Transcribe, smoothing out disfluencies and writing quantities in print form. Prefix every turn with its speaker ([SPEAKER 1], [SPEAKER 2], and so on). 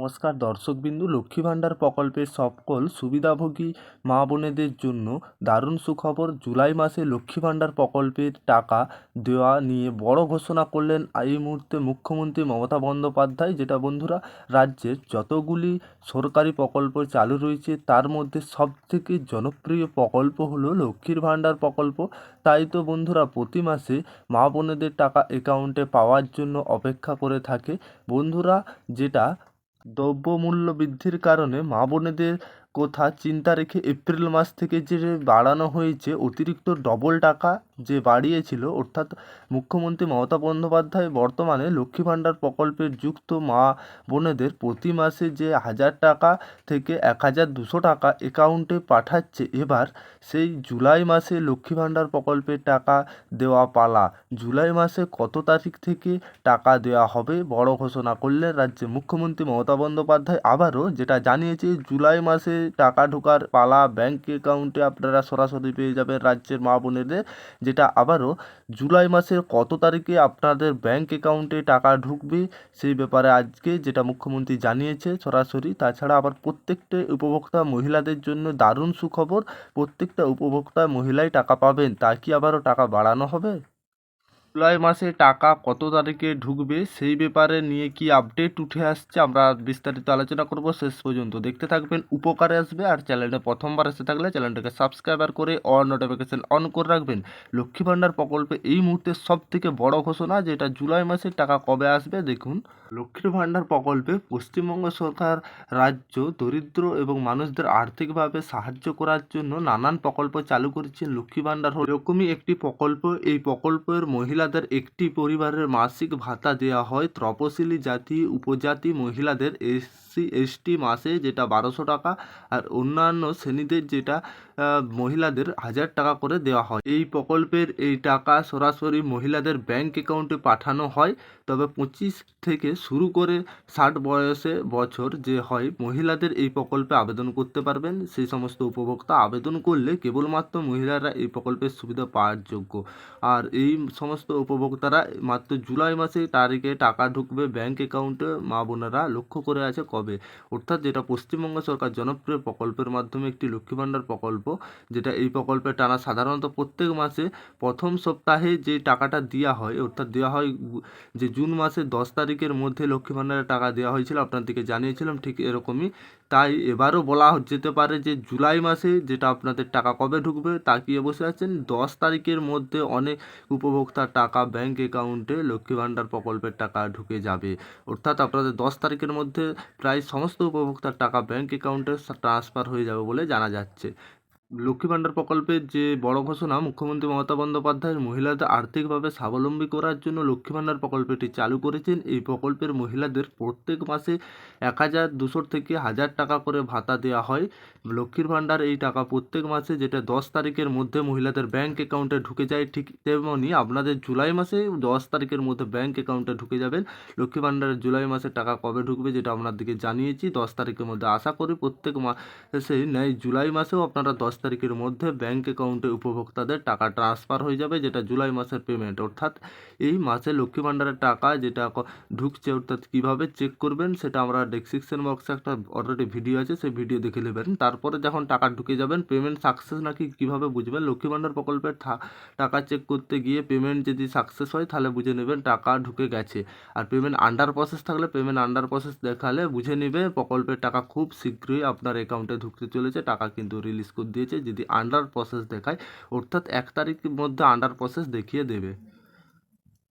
[SPEAKER 1] নমস্কার দর্শকবিন্দু, লক্ষ্মী ভাণ্ডার প্রকল্পের সকল সুবিধাভোগী মা বোনেদের জন্য দারুণ সুখবর। জুলাই মাসে লক্ষ্মী ভাণ্ডার প্রকল্পের টাকা দেওয়া নিয়ে বড় ঘোষণা করলেন এই মুহূর্তে মুখ্যমন্ত্রী মমতা বন্দ্যোপাধ্যায়। যেটা বন্ধুরা, রাজ্যের যতগুলি সরকারি প্রকল্প চালু রয়েছে তার মধ্যে সবথেকে জনপ্রিয় প্রকল্প হলো লক্ষ্মীর ভাণ্ডার প্রকল্প। তাই তো বন্ধুরা, প্রতি মাসে মা বোনেদের টাকা অ্যাকাউন্টে পাওয়ার জন্য অপেক্ষা করে থাকে বন্ধুরা। যেটা দ্রব্যমূল্য বৃদ্ধির কারণে মা বোনেদের কথা চিন্তা রেখে এপ্রিল মাস থেকে যে বাড়ানো হয়েছে অতিরিক্ত ডবল টাকা যে বাড়িয়েছিল, অর্থাৎ মুখ্যমন্ত্রী মমতা বন্দ্যোপাধ্যায় বর্তমানে লক্ষ্মী ভাণ্ডার প্রকল্পের যুক্ত মা বোনেদের প্রতি মাসে যে 1000 টাকা থেকে 1200 টাকা অ্যাকাউন্টে পাঠাচ্ছে। এবার সেই জুলাই মাসে লক্ষ্মী ভাণ্ডার প্রকল্পের টাকা দেওয়া পালা। জুলাই মাসে কত তারিখ থেকে টাকা দেওয়া হবে বড় ঘোষণা করলেন রাজ্যের মুখ্যমন্ত্রী মমতা বন্দ্যোপাধ্যায়। আবারও যেটা জানিয়েছে, জুলাই মাসে টাকা ঢোকার পালা ব্যাঙ্ক অ্যাকাউন্টে আপনারা সরাসরি পেয়ে যাবেন রাজ্যের মা বোনেদের। যেটা আবারও জুলাই মাসের কত তারিখে আপনাদের ব্যাঙ্ক অ্যাকাউন্টে টাকা ঢুকবে সেই ব্যাপারে আজকে যেটা মুখ্যমন্ত্রী জানিয়েছে সরাসরি। তাছাড়া আবার প্রত্যেকটা উপভোক্তা মহিলাদের জন্য দারুণ সুখবর, প্রত্যেকটা উপভোক্তা মহিলাই টাকা পাবেন। তা কি আবারও টাকা বাড়ানো হবে? জুলাই মাসে টাকা কত তারিখে ঢুকবে সেই ব্যাপারে নিয়ে কি আপডেট উঠে আসছে আমরা বিস্তারিত আলোচনা করব। শেষ পর্যন্ত দেখতে থাকবেন, উপকারে আসবে। আর চ্যানেলে প্রথমবার এসে থাকলে চ্যানেলটাকে সাবস্ক্রাইবার করে অল নোটিফিকেশন অন করে রাখবেন। লক্ষ্মী ভাণ্ডার প্রকল্পে এই মুহূর্তে সব থেকে বড় ঘোষণা, যেটা জুলাই মাসের টাকা কবে আসবে দেখুন। লক্ষ্মী ভাণ্ডার প্রকল্পে পশ্চিমবঙ্গ সরকার রাজ্য দরিদ্র এবং মানুষদের আর্থিকভাবে সাহায্য করার জন্য নানান প্রকল্প চালু করেছে। লক্ষ্মী ভাণ্ডার হল এরকমই একটি প্রকল্প। এই প্রকল্পের মহিলাদের একটি পরিবারের মাসিক ভাতা দেওয়া হয়। তপশিলি জাতি উপজাতি মহিলাদের SC ST মাসে যেটা 1200 টাকা, আর অন্যান্য শ্রেণীদের যেটা মহিলাদের 1000 টাকা করে দেওয়া হয়। এই প্রকল্পের এই টাকা সরাসরি মহিলাদের ব্যাংক অ্যাকাউন্টে পাঠানো হয়। তবে 25 থেকে শুরু করে 60 বছর যে হয় মহিলাদের এই প্রকল্পে আবেদন করতে পারবেন। সেই সমস্ত উপভোক্তা আবেদন করলে কেবলমাত্র মহিলারা এই প্রকল্পের সুবিধা পাওয়ার যোগ্য। আর এই সমস্ত উপভোক্তারা মাত্র জুলাই মাসে তারিখে টাকা ঢুকবে ব্যাংক অ্যাকাউন্টে। মা বোনেরা লক্ষ্য করে আছে কবে, অর্থাৎ যেটা পশ্চিমবঙ্গ সরকার জনপ্রিয় প্রকল্পের মাধ্যমে একটি লক্ষ্মী ভাণ্ডার প্রকল্প। যেটা এই প্রকল্পে টানা সাধারণত প্রত্যেক মাসে প্রথম সপ্তাহে যে টাকাটা দেওয়া হয়, অর্থাৎ দেওয়া হয় যে জুন মাসের 10 তারিখের মধ্যে লক্ষ্মী ভাণ্ডারের টাকা দেওয়া হয়েছিল, আপনাদেরকে জানিয়েছিলাম ঠিক এরকমই। তাই এবারও বলা যেতে পারে যে জুলাই মাসে যেটা আপনাদের টাকা কবে ঢুকবে তাকিয়ে বসে আছেন। 10 তারিখের মধ্যে অনেক উপভোক্তার টাকা ব্যাংক অ্যাকাউন্টে লক্ষ্মী ভাণ্ডার প্রকল্পের টাকা ঢুকে যাবে। অর্থাৎ আপনাদের 10 তারিখের মধ্যে প্রায় সমস্ত উপভোক্তার টাকা ব্যাংক অ্যাকাউন্টে ট্রান্সফার হয়ে যাবে বলে জানা যাচ্ছে। লক্ষ্মী ভাণ্ডার প্রকল্পের যে বড় ঘোষণা, মুখ্যমন্ত্রী মমতা বন্দ্যোপাধ্যায় মহিলাদের আর্থিকভাবে স্বাবলম্বী করার জন্য লক্ষ্মী ভাণ্ডার প্রকল্পটি চালু করেছেন। এই প্রকল্পের মহিলাদের প্রত্যেক মাসে 1200 থেকে 1000 টাকা করে ভাতা দেওয়া হয়। লক্ষ্মীর ভাণ্ডার এই টাকা প্রত্যেক মাসে যেটা 10 তারিখের মধ্যে মহিলাদের ব্যাংক অ্যাকাউন্টে ঢুকে যায়, ঠিক তেমনি আপনাদের জুলাই মাসে 10 তারিখের মধ্যে ব্যাংক অ্যাকাউন্টে ঢুকে যাবেন। লক্ষ্মী ভাণ্ডারের জুলাই মাসে টাকা কবে ঢুকবে যেটা আপনাদেরকে জানিয়েছি 10 তারিখের মধ্যে। আশা করি প্রত্যেক মাসে নেই জুলাই মাসেও আপনারা 10 তারিখের মধ্যে ব্যাংক অ্যাকাউন্টে উপভোক্তাদের টাকা ট্রান্সফার হয়ে যাবে, যেটা জুলাই মাসের পেমেন্ট। অর্থাৎ এই মাসে লক্ষ্মী ভাণ্ডারের টাকা যেটা ঢুকছে, অর্থাৎ কীভাবে চেক করবেন সেটা আমরা ডেসক্রিপশন বক্সে একটা অলরেডি ভিডিও আছে, সেই ভিডিও দেখে নেবেন। তারপরে যখন টাকা ঢুকে যাবেন, পেমেন্ট সাকসেস নাকি কীভাবে বুঝবেন, লক্ষ্মী ভাণ্ডার প্রকল্পের টাকা চেক করতে গিয়ে পেমেন্ট যদি সাকসেস হয় তাহলে বুঝে নেবেন টাকা ঢুকে গেছে। আর পেমেন্ট আন্ডার প্রসেস থাকলে পেমেন্ট আন্ডার প্রসেস দেখালে বুঝে নেবে প্রকল্পের টাকা খুব শীঘ্রই আপনার অ্যাকাউন্টে ঢুকতে চলেছে, টাকা কিন্তু রিলিজ করে দিয়েছে। যদি আন্ডার প্রসেস দেখায়, অর্থাৎ 1 তারিখের মধ্যে আন্ডার প্রসেস দেখিয়ে দেবে।